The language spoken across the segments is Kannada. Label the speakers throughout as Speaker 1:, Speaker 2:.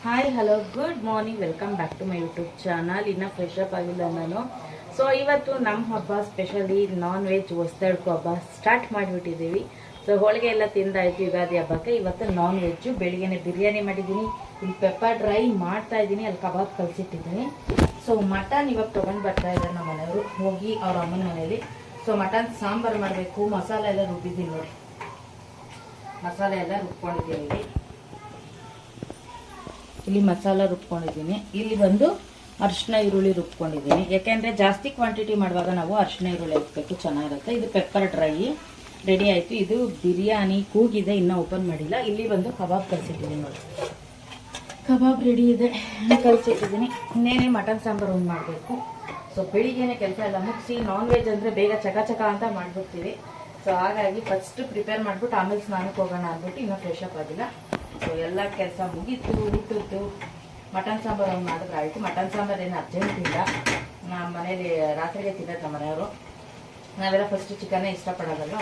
Speaker 1: Hi hello good morning, welcome back to my YouTube channel. ಇನ್ನೂ ಫ್ರೆಶ್ ಅಪ್ ಆಗಿಲ್ಲ ನಾನು. ಸೊ ಇವತ್ತು ನಮ್ಮ ಹಬ್ಬ ಸ್ಪೆಷಲಿ ನಾನ್ ವೆಜ್ ಹೊಸದಡ್ಕು ಹಬ್ಬ ಸ್ಟಾರ್ಟ್ ಮಾಡಿಬಿಟ್ಟಿದ್ದೀವಿ. ಸೊ ಹೋಳಿಗೆ ಎಲ್ಲ ತಿಂದಾಯಿತು ಯುಗಾದಿ ಹಬ್ಬಕ್ಕೆ. ಇವತ್ತು ನಾನ್ ವೆಜ್ಜು. ಬೆಳಿಗ್ಗೆನೆ ಬಿರಿಯಾನಿ ಮಾಡಿದ್ದೀನಿ, ಇಲ್ಲಿ ಪೆಪ್ಪರ್ ಡ್ರೈ ಮಾಡ್ತಾ ಇದ್ದೀನಿ, ಅಲ್ಲಿ ಕಬಾಬ್ ಕಲಿಸಿಟ್ಟಿದ್ದೀನಿ. ಸೊ ಮಟನ್ ಇವಾಗ ತೊಗೊಂಡು ಬರ್ತಾ ಇದ್ದಾರೆ ನಮ್ಮ ಮನೆಯವರು, ಹೋಗಿ ಅವ್ರ ಅಮ್ಮನ ಮನೆಯಲ್ಲಿ. ಸೊ ಮಟನ್ ಸಾಂಬಾರು ಮಾಡಬೇಕು. ಮಸಾಲೆ ಎಲ್ಲ ರುಬ್ಬಿದ್ದೀನಿ ನೋಡಿ, ಮಸಾಲೆ ಎಲ್ಲ ರುಬ್ಕೊಂಡಿದ್ದೀನಿ. ಇಲ್ಲಿ ಮಸಾಲ ರುಬ್ಕೊಂಡಿದ್ದೀನಿ. ಇಲ್ಲಿ ಬಂದು ಅರಿಶಿನ ಈರುಳ್ಳಿ ರುಬ್ಕೊಂಡಿದ್ದೀನಿ. ಯಾಕೆಂದರೆ ಜಾಸ್ತಿ ಕ್ವಾಂಟಿಟಿ ಮಾಡುವಾಗ ನಾವು ಅರಿಶಿನ ಈರುಳ್ಳಿ ಹಾಕಬೇಕು, ಚೆನ್ನಾಗಿರುತ್ತೆ. ಇದು ಪೆಪ್ಪರ್ ಡ್ರೈ ರೆಡಿ ಆಯಿತು. ಇದು ಬಿರಿಯಾನಿ ಕೂಗಿದೆ, ಇನ್ನೂ ಓಪನ್ ಮಾಡಿಲ್ಲ. ಇಲ್ಲಿ ಬಂದು ಕಬಾಬ್ ಕಲಿಸಿಟ್ಟಿದ್ದೀನಿ ನೋಡಿ, ಕಬಾಬ್ ರೆಡಿ ಇದೆ, ಕಲಿಸಿಟ್ಟಿದ್ದೀನಿ. ಇನ್ನೇನೇ ಮಟನ್ ಸಾಂಬಾರು ಒಂದು ಮಾಡಬೇಕು. ಸೊ ಬೆಳಿಗ್ಗೆನೇ ಕೆಲಸ ಎಲ್ಲ ಮುಗಿಸಿ, ನಾನ್ ವೆಜ್ ಅಂದರೆ ಬೇಗ ಚಕ ಚಕ ಅಂತ ಮಾಡಿಬಿಡ್ತೀವಿ. ಸೊ ಹಾಗಾಗಿ ಫಸ್ಟ್ ಪ್ರಿಪೇರ್ ಮಾಡಿಬಿಟ್ಟು ಆಮೇಲೆ ಸ್ನಾನಕ್ಕೆ ಹೋಗೋಣ ಅಂದ್ಬಿಟ್ಟು ಇನ್ನೂ ಫ್ರೆಶ್ ಅಪ್ ಆಗಿಲ್ಲ. ಸೊ ಎಲ್ಲ ಕೆಲಸ ಮುಗೀತು, ಊಟದ್ದು ಮಟನ್ ಸಾಂಬಾರು ಒಂದು ಮಾಡಿದ್ರೆ ಆಯಿತು. ಮಟನ್ ಸಾಂಬಾರು ಏನು ಅರ್ಜೆಂಟ್ ಇಲ್ಲ, ನಮ್ಮ ಮನೇಲಿ ರಾತ್ರಿಗೆ ತಿನ್ನೋದು ನಮ್ಮ ಮನೆಯವರು. ನಾವೆಲ್ಲ ಫಸ್ಟ್ ಚಿಕನ್ನೇ ಇಷ್ಟಪಡೋದಲ್ಲ,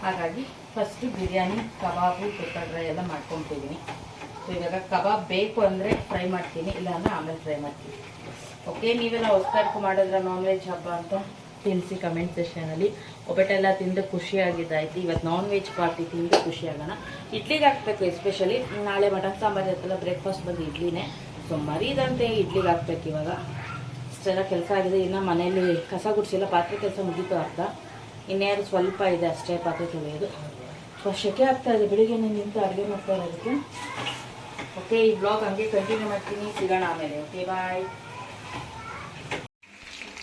Speaker 1: ಹಾಗಾಗಿ ಫಸ್ಟು ಬಿರಿಯಾನಿ, ಕಬಾಬು, ಪೆಪ್ಪರ್ ಡ್ರೈ ಎಲ್ಲ ಮಾಡ್ಕೊತಿದ್ದೀನಿ. ಸೊ ಇವಾಗ ಕಬಾಬ್ ಬೇಕು ಅಂದರೆ ಫ್ರೈ ಮಾಡ್ತೀನಿ, ಇಲ್ಲಾಂದರೆ ಆಮೇಲೆ ಫ್ರೈ ಮಾಡ್ತೀನಿ. ಓಕೆ, ನೀವೆಲ್ಲ ಹೊಸದಾಗಿ ಮಾಡಿದ್ರೆ ನಾನ್ ವೆಜ್ ಹಬ್ಬ ಅಂತ ತಿಳಿಸಿ ಕಮೆಂಟ್ ಸೆಷನಲ್ಲಿ. ಒಬ್ಬಟ್ಟೆಲ್ಲ ತಿಂದು ಖುಷಿಯಾಗಿದ್ದಾಯ್ತು. ಇವತ್ತು ನಾನ್ ವೆಜ್ ಪಾರ್ಟಿ ತಿಂದು ಖುಷಿಯಾಗೋಣ. ಇಡ್ಲಿಗೆ ಹಾಕ್ಬೇಕು ಎಸ್ಪೆಷಲಿ. ನಾಳೆ ಮಟನ್ ಸಾಂಬಾರು ಇರುತ್ತಲ್ಲ, ಬ್ರೇಕ್ಫಾಸ್ಟ್ ಬಂದು ಇಡ್ಲಿನೇ. ಸೊ ಮರೀದಂತೆ ಇಡ್ಲಿಗೆ ಹಾಕ್ಬೇಕು. ಇವಾಗ ಇಷ್ಟೆಲ್ಲ ಕೆಲಸ ಆಗಿದೆ. ಇನ್ನು ಮನೆಯಲ್ಲಿ ಕಸ ಗುಡಿಸಿಲ್ಲ, ಪಾತ್ರೆ ಕೆಲಸ ಮುಗೀತು ಅರ್ಧ, ಇನ್ನೇನು ಸ್ವಲ್ಪ ಇದೆ ಅಷ್ಟೇ ಪಾತ್ರೆ ತೊಳೆಯೋದು. ಸೊ ಶೆಕೆ ಆಗ್ತಾಯಿದೆ, ಬೆಳಿಗ್ಗೆ ನಿಂತು ಅಡುಗೆ ಮಾಡ್ತಾ ಇರೋದಕ್ಕೆ. ಓಕೆ, ಈ ಬ್ಲಾಗ್ ಹಂಗೆ ಕಂಟಿನ್ಯೂ ಮಾಡ್ತೀನಿ, ಸಿಗೋಣ ಆಮೇಲೆ. ಓಕೆ, ಬಾಯ್.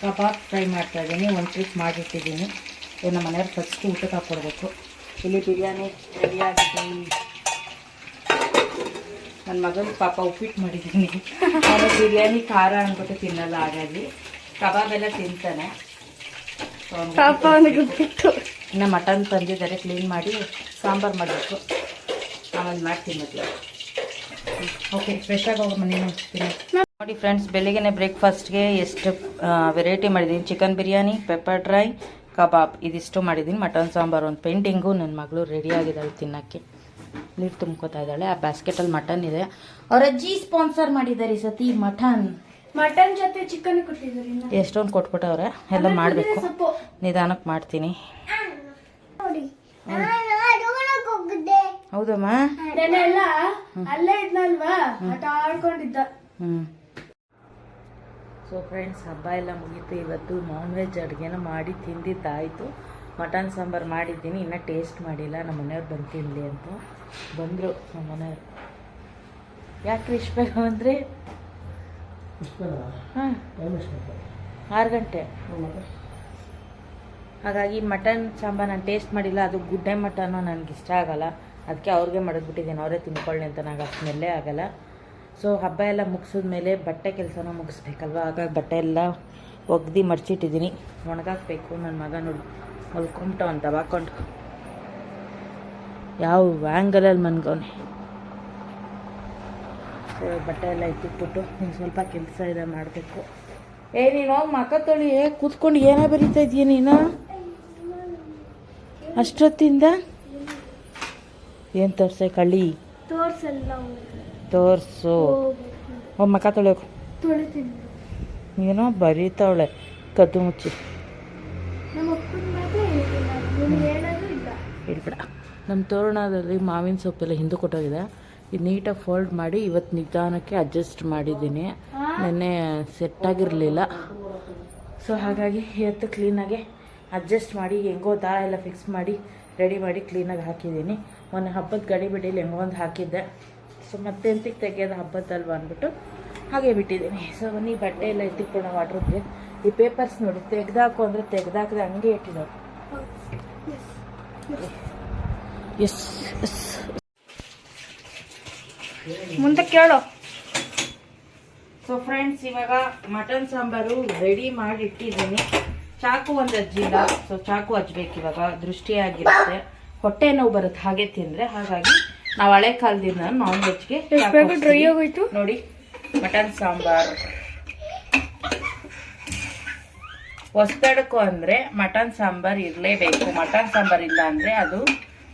Speaker 1: ಕಬಾಬ್ ಫ್ರೈ ಮಾಡ್ತಾ ಇದ್ದೀನಿ, ಒಂದು ಟ್ರಿಪ್ ಮಾಡಿಟ್ಟಿದ್ದೀನಿ. ನಮ್ಮ ಮನೆಯವ್ರು ಫಸ್ಟ್ ಊಟಕ್ಕೆ ಹಾಕ್ಕೊಡ್ಬೇಕು. ಇಲ್ಲಿ ಬಿರಿಯಾನಿ ರೆಡಿಯಾಗಿದೆ. ನನ್ನ ಮಗನಿಗೆ ಪಾಪ ಉಪ್ಪಿಟ್ಟು ಮಾಡಿದ್ದೀನಿ. ಅವನು ಬಿರಿಯಾನಿ ಖಾರ ಅಂದ್ಬಿಟ್ಟು ತಿನ್ನಲ್ಲ, ಹಾಗಾಗಿ ಕಬಾಬ್ ಎಲ್ಲ ತಿಂತಾನೆ. ಇನ್ನು ಮಟನ್ ತಂದಿದ್ದಾರೆ, ಕ್ಲೀನ್ ಮಾಡಿ ಸಾಂಬಾರು ಮಾಡಬೇಕು, ಆಮೇಲೆ ಮಾಡ್ತೀನಿ ಮತ್ತೆ. ಓಕೆ, ಫ್ರೆಶ್ ಆಗಿ ಹೋಗೋ ಮನೆ ನೋಡಿ ಫ್ರೆಂಡ್ಸ್. ಬೆಳಿಗ್ಗೆ ಬ್ರೇಕ್ಫಾಸ್ಟ್ಗೆ ಎಷ್ಟು ವೆರೈಟಿ ಮಾಡಿದ್ದೀನಿ. ಚಿಕನ್ ಬಿರಿಯಾನಿ, ಪೆಪ್ಪರ್ ಡ್ರೈ, ಕಬಾಬ್, ಇದಿಷ್ಟು ಮಾಡಿದ್ದೀನಿ. ಮಟನ್ ಸಾಂಬಾರು ಒಂದು ಪೇಂಟಿಂಗು. ನನ್ನ ಮಗಳು ರೆಡಿಯಾಗಿದ್ದಾಳೆ ತಿನ್ನೋಕ್ಕೆ, ನೀರು ತುಂಬ್ಕೋತಾ ಇದ್ದಾಳೆ. ಆ ಬ್ಯಾಸ್ಕೆಟಲ್ಲಿ ಮಟನ್ ಇದೆ. ಅವ್ರ ಅಜ್ಜಿ ಸ್ಪಾನ್ಸರ್ ಮಾಡಿದ್ದಾರೆ ಈ ಸತಿ ಮಟನ್
Speaker 2: ಜೊತೆ ಚಿಕನ್ ಕೊಟ್ಟಿದ್ದಾರೆ.
Speaker 1: ಎಷ್ಟೊಂದು ಕೊಟ್ಬಿಟ್ಟವ್ರೆ, ಎಲ್ಲ ಮಾಡಬೇಕು, ನಿಧಾನಕ್ಕೆ ಮಾಡ್ತೀನಿ. ಹೌದಮ್ಮ,
Speaker 2: ಅಲ್ಲೇ ಇದ್ನಲ್ವಾ, ಆಟ ಆಡ್ಕೊಂಡಿದ್ದ.
Speaker 1: ಸೊ ಫ್ರೆಂಡ್ಸ್, ಹಬ್ಬ ಎಲ್ಲ ಮುಗೀತು. ಇವತ್ತು ನಾನ್ ವೆಜ್ ಅಡುಗೆನ ಮಾಡಿ ತಿಂದಿದ್ದಾಯಿತು. ಮಟನ್ ಸಾಂಬಾರು ಮಾಡಿದ್ದೀನಿ, ಇನ್ನೂ ಟೇಸ್ಟ್ ಮಾಡಿಲ್ಲ. ನಮ್ಮ ಮನೆಯವ್ರು ಬಂದು ತಿನ್ನಲಿ ಅಂತ ಬಂದರು ನಮ್ಮ ಮನೆಯವರು. ಯಾಕೆ ಇಷ್ಟ ಅಂದರೆ ಹಾಂ 6 ಗಂಟೆ, ಹಾಗಾಗಿ ಮಟನ್ ಸಾಂಬಾರು ನಾನು ಟೇಸ್ಟ್ ಮಾಡಿಲ್ಲ. ಅದು ಗುಡ್ಡೆ ಮಟನ್ನು ನನಗೆ ಇಷ್ಟ ಆಗೋಲ್ಲ, ಅದಕ್ಕೆ ಅವ್ರಿಗೆ ಮಾಡಿದ್ಬಿಟ್ಟಿದ್ದೀನಿ, ಅವರೇ ತಿನ್ಕೊಳ್ಳಿ ಅಂತ. ನನಗೆ ಅಷ್ಟು ಸ್ಮೆಲ್ಲೇ ಆಗೋಲ್ಲ. ಸೊ ಹಬ್ಬ ಎಲ್ಲ ಮುಗಿಸಿದ್ಮೇಲೆ ಬಟ್ಟೆ ಕೆಲಸನೂ ಮುಗಿಸ್ಬೇಕಲ್ವ, ಹಾಗಾಗಿ ಬಟ್ಟೆ ಎಲ್ಲ ಒಗ್ದು ಮಡ್ಚಿಟ್ಟಿದ್ದೀನಿ, ಒಣಗಾಕಬೇಕು. ನನ್ನ ಮಗ ನೋಡಿ ಹೊಲ್ಕೊಂಬಿಟ್ಟು ಅಂತ ಹಾಕೊಂಡು ಯಾವ ಆ್ಯಂಗಲಲ್ಲಿ ಮನ್ಗವನೆ. ಸೊ ಬಟ್ಟೆ ಎಲ್ಲ ಇಟ್ಟಿಟ್ಬಿಟ್ಟು ಇನ್ನು ಸ್ವಲ್ಪ ಕೆಲಸ ಇದೆ ಮಾಡಬೇಕು. ನೀನು ಹೋಗಿ ಮಕ್ಕ ತೊಳಿ, ಕೂತ್ಕೊಂಡು ಏನೋ ಬರೀತಾ ಇದೀಯ ನೀನು ಅಷ್ಟೊತ್ತಿಂದ? ಏನು ತೋರ್ಸೆ ಕಳ್ಳಿ? ತೋರಿಸು, ಹೋಗಿ ಮಕ್ಕ ತೊಳೆಯೋಕು. ಏನೋ ಬರೀತಾವಳೆ ಕದ್ದು ಮುಚ್ಚಿ. ಇಲ್ಬಿಡ. ನಮ್ಮ ತೋರಣದಲ್ಲಿ ಮಾವಿನ ಸೊಪ್ಪೆಲ್ಲ ಹಿಂದೆ ಕೊಟ್ಟೋಗಿದೆ. ಇದು ನೀಟಾಗಿ ಫೋಲ್ಡ್ ಮಾಡಿ ಇವತ್ತು ನಿಧಾನಕ್ಕೆ ಅಡ್ಜಸ್ಟ್ ಮಾಡಿದ್ದೀನಿ. ನೆನ್ನೆ ಸೆಟ್ಟಾಗಿರಲಿಲ್ಲ, ಸೊ ಹಾಗಾಗಿ ಇವತ್ತು ಕ್ಲೀನಾಗೆ ಅಡ್ಜಸ್ಟ್ ಮಾಡಿ ಹೆಂಗೋ ದಾರ ಎಲ್ಲ ಫಿಕ್ಸ್ ಮಾಡಿ ರೆಡಿ ಮಾಡಿ ಕ್ಲೀನಾಗಿ ಹಾಕಿದ್ದೀನಿ. ಮೊನ್ನೆ ಹಬ್ಬದ ಗಡಿಬಿಡಿಲಿ ಹೆಂಗೋ ಒಂದು ಹಾಕಿದ್ದೆ. ಸೊ ಮತ್ತೆ ಎಂತಿಗೆ ತೆಗೆಯೋದು ಹಬ್ಬದಲ್ವ ಅಂದ್ಬಿಟ್ಟು ಹಾಗೆ ಬಿಟ್ಟಿದ್ದೀನಿ. ಸೊ ನೀ ಬಟ್ಟೆ ಎಲ್ಲ ಎತ್ತಿಟ್ಕೊಂಡು ವಾಟ್ರೂಮ್ಗೆ. ಈ ಪೇಪರ್ಸ್ ನೋಡಿ ತೆಗೆದಾಕು ಅಂದರೆ ತೆಗೆದಾಕದೆ ಹಂಗೆ ಇಟ್ಟಿರೋದು. ಎಸ್ ಎಸ್
Speaker 2: ಮುಂದೆ ಕೇಳೋ.
Speaker 1: ಸೊ ಫ್ರೆಂಡ್ಸ್, ಇವಾಗ ಮಟನ್ ಸಾಂಬಾರು ರೆಡಿ ಮಾಡಿ ಇಟ್ಟಿದ್ದೀನಿ. ಚಾಕು ಒಂದು ಹಜ್ಜಿಲ್ಲ, ಸೊ ಚಾಕು ಹಚ್ಬೇಕು ಇವಾಗ, ದೃಷ್ಟಿಯಾಗಿರುತ್ತೆ, ಹೊಟ್ಟೆ ನೋವು ಬರುತ್ತೆ ಹಾಗೆ ತಿಂದರೆ. ಹಾಗಾಗಿ ನಾವು ಹಳೆ ಕಾಲದಿಂದ ನಾನ್ ವೆಜ್ಗೆ
Speaker 2: ಡ್ರೈ ಆಗೋಯ್ತು
Speaker 1: ನೋಡಿ. ಮಟನ್ ಸಾಂಬಾರು ಹೊಸದಡಕು ಅಂದರೆ ಮಟನ್ ಸಾಂಬಾರು ಇರಲೇಬೇಕು. ಮಟನ್ ಸಾಂಬಾರು ಇಲ್ಲ ಅಂದರೆ ಅದು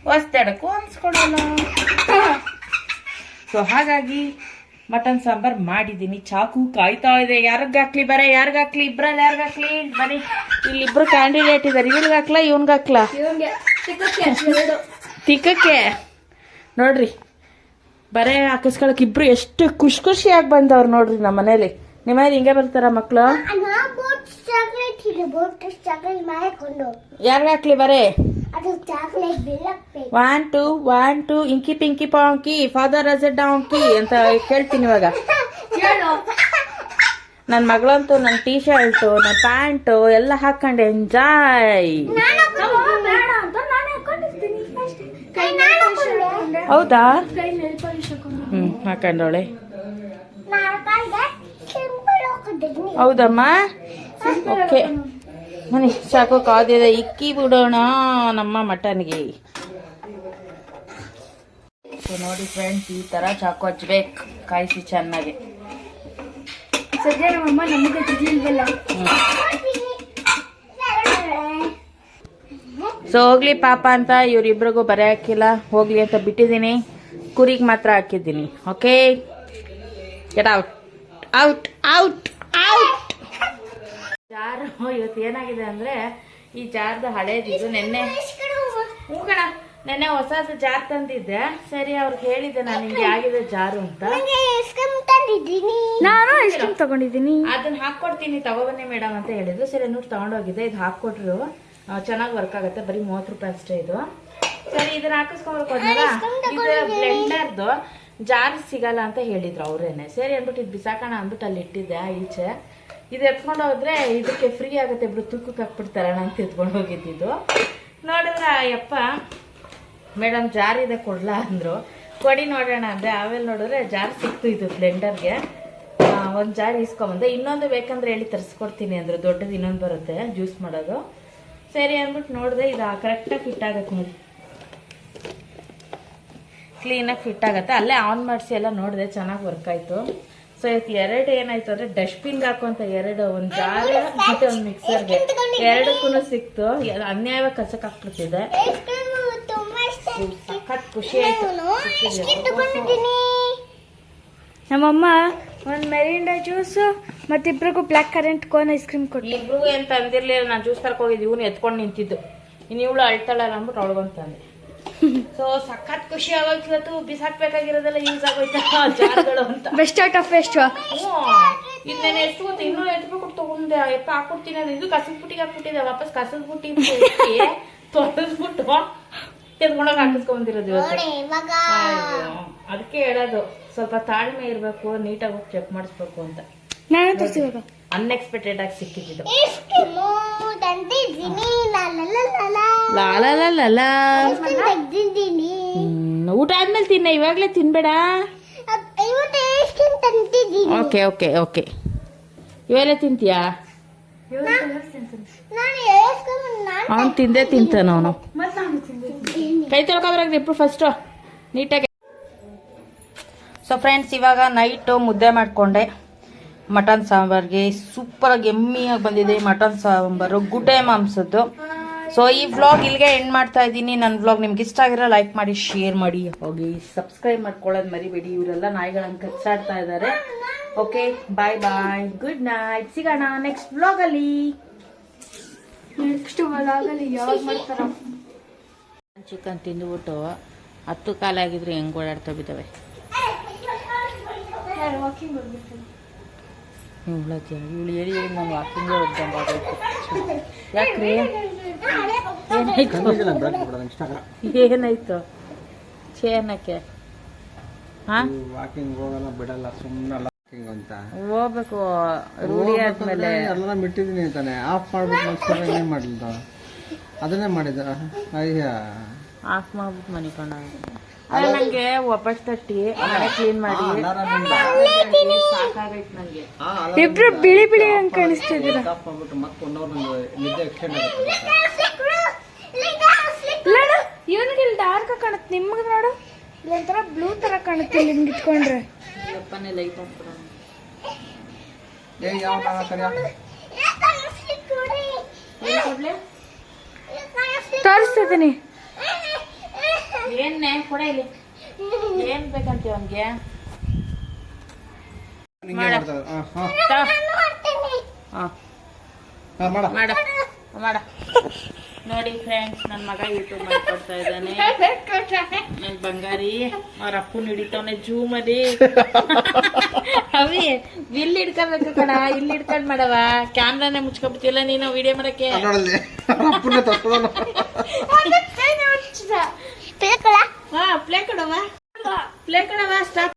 Speaker 1: ಹೊಸದಡಕು ಅನ್ಸ್ಕೊಡಲ್ಲ. ಸೊ ಹಾಗಾಗಿ ಮಟನ್ ಸಾಂಬಾರ್ ಮಾಡಿದ್ದೀನಿ. ಚಾಕು ಕಾಯ್ತಾ ಇದೆ. ಯಾರಿಗಾಕ್ಲಿ ಬರೇ, ಯಾರಿಗಾಕ್ಲಿ? ಇಬ್ರಲ್ಲಿ ಯಾರಿಗಾಕ್ಲಿ? ಬನ್ನಿ, ಇಲ್ಲಿಬ್ರು ಕ್ಯಾಂಡಿಡೇಟ್ ಇದಾರೆ. ಇವ್ರಿಗಾಕ್ಲಾ ಇವನ್ಗಾಕ್ಲಾ? ತಿಕ್ಕಕ್ಕೆ ನೋಡ್ರಿ, ಬರೇ ಹಾಕಿಸ್ಕೊಳಕ್ ಇಬ್ರು ಎಷ್ಟು ಖುಷಿಯಾಗಿ ಬಂದವ್ರು ನೋಡ್ರಿ. ನಮ್ಮ ಮನೇಲಿ ನಿಮ್ಮ ಮನೇಲಿ ಹಿಂಗೆ ಬರ್ತಾರ ಮಕ್ಳು? ಯಾರಿಗಾಕ್ಲಿ ಬರೇ? 1 2 inky pinky ponky father has a donkey ಅಂತ ಕೇಳ್ತೀನಿ ಇವಾಗ. ನನ್ನ ಮಗಳಂತೂ ನನ್ನ ಟೀ ಶರ್ಟು, ನನ್ನ ಪ್ಯಾಂಟು ಎಲ್ಲ ಹಾಕೊಂಡು ಎಂಜಾಯ್. ಹೌದಾ? ಹಾಕೊಂಡವಳೆ. ಹೌದಮ್ಮ, ಓಕೆ. ಮನೆ ಸಾಕು ಕಾದಿದೆ, ಇಕ್ಕಿ ಬಿಡೋಣ ನಮ್ಮ ಮಟನ್ಗೆ. ನೋಡಿ ಫ್ರೆಂಡ್ಸ್, ಈ ತರ ಚಾಕು ಹಚ್ಬೇಕು, ಕಾಯಿಸಿ ಚೆನ್ನಾಗಿ.
Speaker 2: ಸದ್ಯ ನಮ್ಮಮ್ಮ ನಮಗೆ ತಿರ್ಲಿಲ್ವಲ್ಲ.
Speaker 1: ಸೊ ಹೋಗ್ಲಿ ಪಾಪ ಅಂತ ಇವ್ರಿಬ್ರಿಗೂ ಬರೆ ಹಾಕಿಲ್ಲ, ಹೋಗ್ಲಿ ಅಂತ ಬಿಟ್ಟಿದ್ದೀನಿ. ಕುರಿಗೆ ಮಾತ್ರ ಹಾಕಿದ್ದೀನಿ. Okay, get out out out out. ಜಾರು ಇವತ್ತು ಏನಾಗಿದೆ ಅಂದ್ರೆ, ಈ ಜಾರ್ದು ಹಳೇದಿದ್ದು ನೆನ್ನೆ ನೆನ್ನೆ ಹೊಸ ಜಾರ್ ತಂದಿದ್ದೆ. ಸರಿ ಅವ್ರಿಗೆ ಹೇಳಿದ್ದೆ ನಾನು ಹಿಂಗೆ ಆಗಿದೆ ಜಾರು ಅಂತ.
Speaker 2: ನಾನು ಐಸ್ ಕ್ರೀಮ್ ತಗೊಂಡಿದ್ದೀನಿ,
Speaker 1: ಅದನ್ನ ಹಾಕೊಡ್ತೀನಿ ತಗೋಬನ್ನಿ ಮೇಡಮ್ ಅಂತ ಹೇಳಿದ್ರು. ಸರಿ ನೋಡಿ ತಗೊಂಡೋಗಿದ್ದೆ. ಇದು ಹಾಕೊಟ್ರು, ಚೆನ್ನಾಗಿ ವರ್ಕ್ ಆಗುತ್ತೆ. ಬರೀ 30 ರೂಪಾಯಿ ಅಷ್ಟೇ ಇದು. ಸರಿ ಇದನ್ನ ಹಾಕಿಸ್ಕೊಂಡ್ಬರ್ಕ್ ಹೋದ್ನಲ್ಲ, ಇದು ಬ್ಲೆಂಡರ್ದು ಜಾರ್ ಸಿಗಲ್ಲ ಅಂತ ಹೇಳಿದ್ರು ಅವ್ರೇನೆ. ಸರಿ ಅಂದ್ಬಿಟ್ಟು ಇದು ಬಿಸಾಕೋಣ ಅಂದ್ಬಿಟ್ಟು ಅಲ್ಲಿ ಇಟ್ಟಿದ್ದೆ ಈಚೆ. ಇದು ಎತ್ಕೊಂಡು ಹೋದ್ರೆ ಇದಕ್ಕೆ ಫ್ರೀ ಆಗುತ್ತೆ, ಇಬ್ರು ತೂಕಕ್ಕೆ ಹಾಕ್ಬಿಡ್ತಾರಣ ಅಂತ ಎತ್ಕೊಂಡು ಹೋಗಿದ್ದು. ನೋಡಿದ್ರೆ ಯಪ್ಪ ಮೇಡಮ್ ಜಾರ್ ಇದೆ ಕೊಡ್ಲಾ ಅಂದ್ರು. ಕೊಡಿ ನೋಡೋಣ ಅಂದೆ. ಆಮೇಲೆ ನೋಡಿದ್ರೆ ಜಾರ್ ಸಿಕ್ತು ಇದು ಬ್ಲೆಂಡರ್ಗೆ. ಒಂದು ಜಾರ್ ಇಸ್ಕೊಂಬಂದೆ. ಇನ್ನೊಂದು ಬೇಕಂದ್ರೆ ಹೇಳಿ ತರಿಸ್ಕೊಡ್ತೀನಿ ಅಂದ್ರು. ದೊಡ್ಡದು ಇನ್ನೊಂದು ಬರುತ್ತೆ ಜ್ಯೂಸ್ ಮಾಡೋದು. ಸರಿ ಅಂದ್ಬಿಟ್ಟು ನೋಡಿದೆ, ಇದು ಕರೆಕ್ಟಾಗಿ ಫಿಟ್ ಆಗುತ್ತೆ ನೋಡಿ, ಕ್ಲೀನಾಗಿ ಫಿಟ್ ಆಗುತ್ತೆ. ಅಲ್ಲೇ ಆನ್ ಮಾಡಿಸಿ ಎಲ್ಲ ನೋಡಿದೆ, ಚೆನ್ನಾಗಿ ವರ್ಕ್ ಆಯಿತು. ಸೊ ಇವತ್ತು ಎರಡು ಏನಾಯ್ತು ಅಂದರೆ, ಡಸ್ಟ್ಬಿನ್ಗೆ ಹಾಕುವಂಥ ಒಂದು ಜಾರ್ ಮತ್ತು ಒಂದು ಮಿಕ್ಸರ್ಗೆ ಎರಡಕ್ಕೂ ಸಿಕ್ತು. ಅನ್ಯಾಯವಾಗಿ ಕಸಕ್ಕೆ ಹಾಕ್ಬಿಡ್ತಿದೆ. ಸಖತ್ ಖುಷಿ ಆಯ್ತು.
Speaker 2: ನಮ್ಮಮ್ಮ ಒಂದು ಮೆರಿಂಡಾ ಜ್ಯೂಸ್ ಮತ್ತಿಬ್ರಿಗೂ blackcurrant cone ice cream ಕೊಟ್ಟು.
Speaker 1: ಇಬ್ರಿಗೂ ಏನು ತಂದಿರ್ಲಿಲ್ಲ, ನಾನು ಜ್ಯೂಸ್ ತರಕ್ ಹೋಗಿದ್ದು. ಇವನು ಎತ್ಕೊಂಡು ನಿಂತಿದ್ದು. ಇನ್ನು ಇವಳು ಅಳ್ತಾಳಲ್ಲ ಅಂದ್ಬಿಟ್ಟು ಅವಳಿಗೊಂತಂದೆ. ಸೊ ಸಖತ್ ಖುಷಿ ಆಗೋಯ್ತು. ಇವತ್ತು ಬಿಸಾಕ್ಬೇಕಾಗಿರೋದೆಲ್ಲ ಯೂಸ್ ಆಗೋಯ್ತು ಜಾರ್ಗಳು ಅಂತ.
Speaker 2: Best out of best.
Speaker 1: ಇದನ್ನೇ ಎಷ್ಟು ಗೊತ್ತು, ಇನ್ನೂ ಎತ್ಬಿಟ್ಟು ತಗೊಂಡೆ. ಎಪ್ಪ ಹಾಕ್ಕೊಡ್ತೀನಿ ಅದು. ಇದು ಕಸದ ಬುಟ್ಟಿಗೆ ಹಾಕ್ಬಿಟ್ಟಿದೆ. ವಾಪಸ್ ಕಸದ ಬುಟ್ಟಿ ತೊಳೆದ್ಬಿಟ್ಟು ಎತ್ಕೊಂಡೋಗಿ ಹಾಕಿಸ್ಕೊಂಡ್ಬಂದಿರೋದು ಇವತ್ತು. ಅದಕ್ಕೆ ಹೇಳೋದು, ಸ್ವಲ್ಪ ತಾಳ್ಮೆ ಇರಬೇಕು, ನೀಟಾಗಿ ಹೋಗಿ ಚೆಕ್ ಮಾಡಿಸ್ಬೇಕು ಅಂತ.
Speaker 2: ನಾನು ತೋರಿಸಿವಾಗ
Speaker 1: ಅನ್ಎಕ್ಸ್ಪೆಕ್ಟೆಡ್ ಆಗಿ ಸಿಕ್ಕಿದ್ದು. ಊಟ ಆದ್ಮೇಲೆ ತಿನ್ನ, ಇವಾಗ್ಲೇ ತಿನ್ಬೇಡ. ಓಕೆ ಓಕೆ ಓಕೆ, ಇವೆಲ್ಲ ತಿಂತೀಯಾ? ಅವನು ತಿಂದೇ ತಿಂತಾನ. ಅವನು ಕೈ ತೊಳ್ಕೊಬರಾಗ್ರಿ ಇಬ್ರು ಫಸ್ಟು ನೀಟಾಗಿ. ಸೊ ಫ್ರೆಂಡ್ಸ್, ಇವಾಗ ನೈಟು ಮುದ್ದೆ ಮಾಡಿಕೊಂಡೆ ಮಟನ್ ಸಾಂಬಾರ್ಗೆ. ಸೂಪರಾಗಿ ಎಮ್ಮಿಯಾಗಿ ಬಂದಿದೆ ಮಟನ್ ಸಾಂಬಾರು, ಗುಡ್ಡೆ ಮಾಂಸದ್ದು. ಸೊ ಈ ವ್ಲಾಗ್ ಇಲ್ಲಿಗೆ ಎಂಡ್ ಮಾಡ್ತಾ ಇದ್ದೀನಿ. ನನ್ನ ವ್ಲಾಗ್ ನಿಮ್ಗೆ ಇಷ್ಟ ಆಗಿರೋ ಲೈಕ್ ಮಾಡಿ, ಶೇರ್ ಮಾಡಿ, ಹೋಗಿ ಸಬ್ಸ್ಕ್ರೈಬ್ ಮಾಡ್ಕೊಳ್ಳೋದು ಮರಿಬೇಡಿ. ಇವರೆಲ್ಲ ನಾಯಿಗಳನ್ನು ಕಚ್ಚಾಡ್ತಾ ಇದ್ದಾರೆ. ಓಕೆ, ಬಾಯ್ ಬಾಯ್, ಗುಡ್ ನೈಟ್. ಸಿಗೋಣ ನೆಕ್ಸ್ಟ್ ವ್ಲಾಗಲ್ಲಿ.
Speaker 2: ಯಾವಾಗ ಮಾಡ್ತಾರ?
Speaker 1: ಚಿಕನ್ ತಿಂದುಬಿಟ್ಟು 10 ಕಾಲಾಗಿದ್ರು ಹೆಂಗ್ ಓಡಾಡ್ತಾ ಬಿದ್ದಾವೆ. ಇವಳು ಹೇಳಿ ನಾನು ವಾಕಿಂಗ್ ಹೋಗ್ದಂಗಾಗೋಯ್ತು. ಯಾಕ್ರಿ, ಏನಾಯ್ತು ಏನಕ್ಕೆ? ಹೋಗ್ಬೇಕು ರೂಢಿ ಆದ್ಮೇಲೆ.
Speaker 3: ಬಿಟ್ಟಿದ್ದೀನಿ ಅಂತಾನೆ ಆಫ್ ಮಾಡ್ಬಿಟ್ಟು ಏನ್ ಮಾಡ್ಲಿಲ್ಲ, ಅದನ್ನೇ ಮಾಡಿದ. ಅಯ್ಯ,
Speaker 1: ಆಫ್ ಮಾಡ್ಬಿಟ್ಟು ಮನಿಕೊಂಡ. ನಂಗೆ ಒಬ್ಬಟ್ಟು ತಟ್ಟಿ ಮನೆ ಕ್ಲೀನ್ ಮಾಡಿ ಸಾಕಾಗೈತ್ ನಂಗೆ.
Speaker 2: ಇಬ್ರು ಬಿಳಿ ಬಿಳಿ ಅಂತ ಕಾಣಿಸ್ತಿದ್ದೀರ. ಇವನಿಗೆ ಇಲ್ಲಿ ಡಾರ್ಕ್ ಕಾಣುತ್ತೆ, ನಿಮ್ಗೆ ನೋಡು ಒಂಥರ ಬ್ಲೂ ತರ ಕಾಣುತ್ತೆ ನಿಮ್ಗೆ ಇಟ್ಕೊಂಡ್ರೆ.
Speaker 1: ಅಪ್ಪನೇ ಲೈಟ್ ಹಾಕ್ಬಿಡ.
Speaker 2: ತೋರಿಸ್ತಿದ್ದೀನಿ.
Speaker 1: ಏನ್ನೇ ಕೊಡ ಇಲ್ಲಿ, ಏನ್ ಬೇಕಂತೀವ ಅವನ್ಗೆ?
Speaker 3: ಹಿಂಗೆ
Speaker 1: ಮಾಡ.
Speaker 3: ಮಾಡ್ತಾರೆ ಮಾಡ
Speaker 1: ಮಾಡ ಮಾಡ ನೋಡಿ ಫ್ರೆಂಡ್ಸ್, ನನ್ನ ಮಗ ಯೂಟ್ಯೂಬ್ ಮಾಡ್ಕೊಡ್ತಾ ಇದ್ದಾನೆ. ನನ್ ಬಂಗಾರಿ ಅವ್ರ ಅಪ್ಪನ ಹಿಡಿತವನೆ ಜೂಮಲ್ಲಿ. ಅವಿ ಇಲ್ಲಿ ಹಿಡ್ಕೊಬೇಕು ಕಣ, ಇಲ್ಲಿ ಹಿಡ್ಕೊಂಡ್ ಮಾಡವ. ಕ್ಯಾಮ್ರಾನೇ ಮುಚ್ಕೊಬಿಟ್ಟಿಲ್ಲ ನೀನು ವಿಡಿಯೋ ಮಾಡಕ್ಕೆ.
Speaker 3: ನೋಡಲ್ಲಿ ಅಪ್ಪನ ತಪ್ಪದ
Speaker 2: ಪ್ಲೇ ಕೊಡ
Speaker 1: ಹಾ play Kodava, play Kodava. Stop.